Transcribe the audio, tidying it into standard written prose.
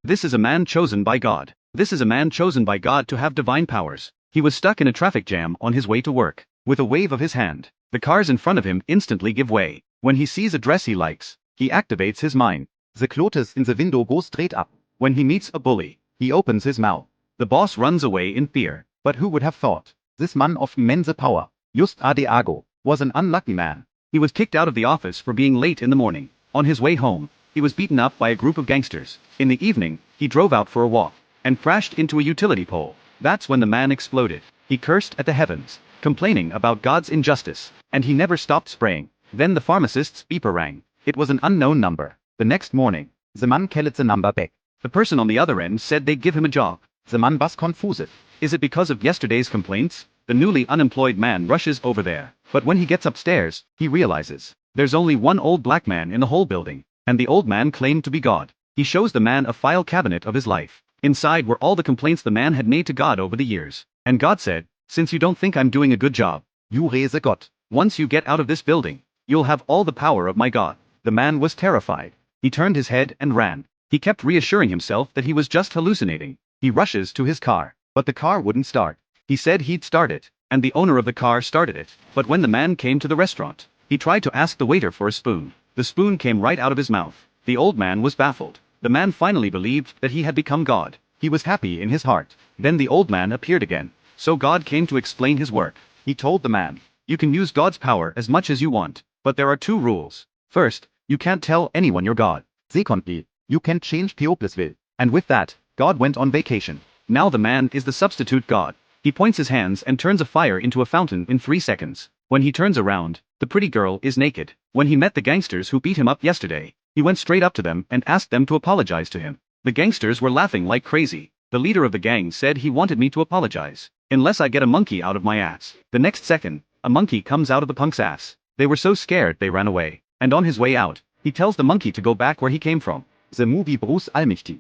This is a man chosen by God. This is a man chosen by God to have divine powers. He was stuck in a traffic jam on his way to work. With a wave of his hand, the cars in front of him instantly give way. When he sees a dress he likes, he activates his mind. The clothes in the window go straight up. When he meets a bully, he opens his mouth. The boss runs away in fear. But who would have thought? This man of immense power, Just Adiago, was an unlucky man. He was kicked out of the office for being late in the morning. On his way home, he was beaten up by a group of gangsters. In the evening, he drove out for a walk and crashed into a utility pole. That's when the man exploded. He cursed at the heavens, complaining about God's injustice, and he never stopped spraying. Then the pharmacist's beeper rang. It was an unknown number. The next morning, the man called the number back. The person on the other end said they'd give him a job. The man was confused. Is it because of yesterday's complaints? The newly unemployed man rushes over there, but when he gets upstairs, he realizes there's only one old black man in the whole building, and the old man claimed to be God. He shows the man a file cabinet of his life. Inside were all the complaints the man had made to God over the years. And God said, since you don't think I'm doing a good job, you raise a God. Once you get out of this building, you'll have all the power of my God. The man was terrified. He turned his head and ran. He kept reassuring himself that he was just hallucinating. He rushes to his car, but the car wouldn't start. He said he'd start it, and the owner of the car started it. But when the man came to the restaurant, he tried to ask the waiter for a spoon. The spoon came right out of his mouth. The old man was baffled. The man finally believed that he had become God. He was happy in his heart. Then the old man appeared again. So God came to explain his work. He told the man, you can use God's power as much as you want, but there are 2 rules. First, you can't tell anyone you're God. Secondly, you can't change people's will. And with that, God went on vacation. Now the man is the substitute God. He points his hands and turns a fire into a fountain in 3 seconds. When he turns around, the pretty girl is naked. When he met the gangsters who beat him up yesterday, he went straight up to them and asked them to apologize to him. The gangsters were laughing like crazy. The leader of the gang said he wanted me to apologize, unless I get a monkey out of my ass. The next second, a monkey comes out of the punk's ass. They were so scared they ran away. And on his way out, he tells the monkey to go back where he came from. The movie Bruce Allmächtig.